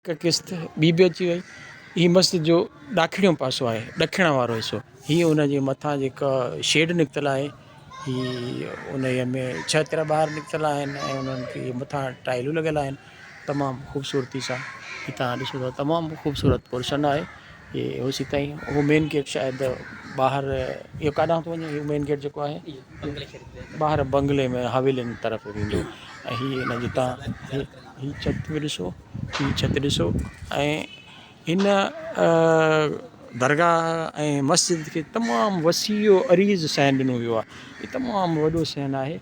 हिकु किस्त ॿी बि अची वई। हीअ मस्जिद जो ॾाखिणियो पासो आहे, ॾखिण वारो हिसो। हीअ उनजे मथां जेका शेड निकितल आहे, हीअ उनजे में छह ॿाहिरि निकितल आहिनि ऐं उन्हनि खे मथां टाइलूं लॻियल आहिनि तमामु ख़ूबसूरती सां। ही तव्हां ॾिसो था तमामु ख़ूबसूरत पोर्शन आहे। ये होसीं ताईं उहो मेन गेट शायदि ॿाहिरि इहो काॾां थो वञे, इहो मेन गेट जेको आहे ॿाहिरि बंगले में हवेलियुनि तरफ़ वेंदो। ऐं हीअ हिनजी तव्हां हीअ छित बि ॾिसो, हीअ छित ॾिसो ऐं हिन दरगाह ऐं मस्जिद खे तमामु वसीउ अरीज़ सहन ॾिनो वियो आहे। हीअ तमामु वॾो सहन आहे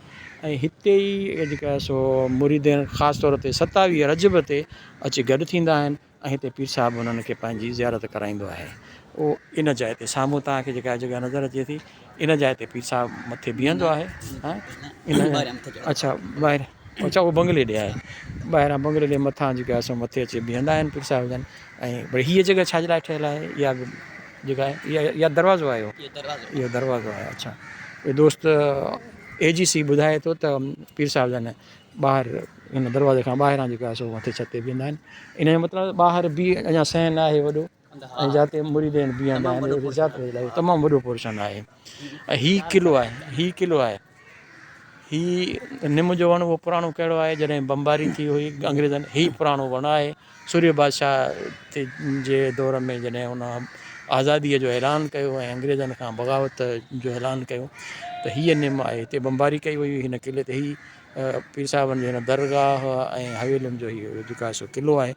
ऐं हिते ई जेका सो मुरीद ख़ासि तौर ते 27 रजब ते अची गॾु थींदा आहिनि ऐं हिते पीर साहिबु उन्हनि खे पंहिंजी ज़ियारत कराईंदो आहे। उहो इन जाइ ते साम्हूं तव्हांखे जेका जॻह नज़र अचे थी, इन जाइ ते पीर साहिबु मथे बीहंदो आहे। इन अच्छा ॿाहिरि, अच्छा उहो बंगले ॾे आहे, ॿाहिरां बंगले ॾे मथां जेका असां मथे अची बीहंदा आहिनि पीर साहिब जन। ऐं भई हीअ जॻह छाजे लाइ ठहियलु आहे, इहा जेका आहे इहा दरवाज़ो आहे, इहो दरवाज़ो आहे। अच्छा इहो दोस्त AGC ॿुधाए थो त पीर साहिब जन ॿाहिरि हिन दरवाज़े खां ॿाहिरां जेका सो मथे छत ते बीहंदा आहिनि। इन जो मतिलबु ॿाहिरि बि अञा सहन आहे वॾो ऐं जिते मुरीद बीहंदा आहिनि तमामु वॾो पोर्शन आहे। ऐं हीअ क़िलो आहे, हीअ क़िलो आहे, हीअ निम जो वणु उहो पुराणो कहिड़ो आहे जॾहिं बमबारी थी हुई अंग्रेज़नि, हीअ पुराणो वणु आहे। सूर्य बादशाह जे दौर में जॾहिं हुन आज़ादीअ जो ऐलान कयो ऐं अंग्रेज़नि खां बग़ावत जो ऐलान कयो त हीअ निम आहे। हिते बमबारी कई हुई हिन क़िले ते। ही पीर साहिबनि जो हिन दरगाह ऐं हवेलियुनि जो हीअ जेका सो क़िलो आहे,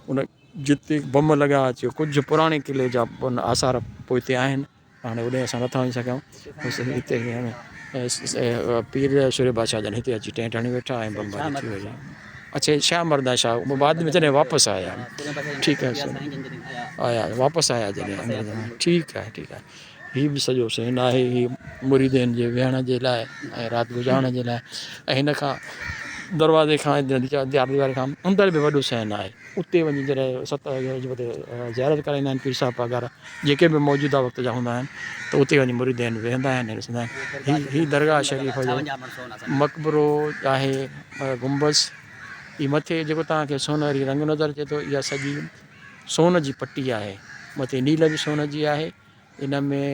उन जिते बम लॻा अची कुझु पुराणे क़िले जा उन आसार पोइ हिते आहिनि। हाणे होॾे असां नथा वञी सघूं। हिते पीर सूर्य बादशाह जन हिते अची टेंट हणी वेठा ऐं बमबारी थी वई। अच्छा शाह मर्दा शाह बाद में जॾहिं वापसि आया, ठीकु आहे आया वापसि आया जॾहिं, ठीकु आहे ठीकु आहे। हीअ बि सॼो सीन आहे, हीअ मुरीदनि जे वेहण जे लाइ ऐं राति गुज़ारण जे लाइ। ऐं हिन खां दरवाज़े खां दीवार खां अंदरि बि वॾो सहन आहे। उते वञी जॾहिं 27 रजब ते ज़ियारत कराईंदा आहिनि पीर साहिब वग़ैरह जेके बि मौजूदा वक़्त जा हूंदा आहिनि, त उते वञी मुरीद वेहंदा आहिनि, ॾिसंदा आहिनि। हीअ दरगाह शरीफ़ जो मक़बरो आहे, गुंबज़। हीअ मथे जेको तव्हांखे सोनहरी रंग नज़र अचे थो, इहा सॼी सोन जी पटी आहे। मथे नील बि सोन जी आहे इन में।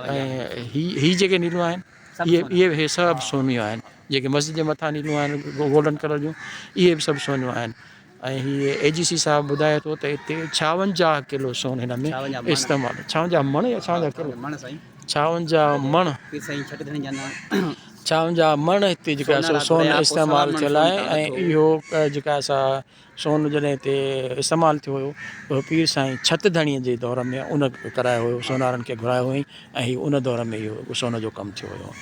ऐं हीअ जेके नीलूं आहिनि इहे सभु सोनियूं आहिनि। जेके मस्जिद जे मथां नीलूं आहिनि गोल्डन कलर जूं, इहे बि सभु सोनियूं आहिनि। ऐं हीअ AGC साहिबु ॿुधाए थो त हिते 56 किलो सोन हिन में इस्तेमालु, 56 मण या 56 किलो, 56 मण, 56 मण हिते जेका सोन इस्तेमालु थियल आहे। ऐं इहो जेका असां सोन जॾहिं हिते इस्तेमालु थियो हुयो, उहो पीर साईं छत धणीअ जे दौर में उन करायो हुयो, सोनारनि खे घुरायो हुअईं ऐं हीअ उन दौर में इहो सोन जो कमु थियो हुयो।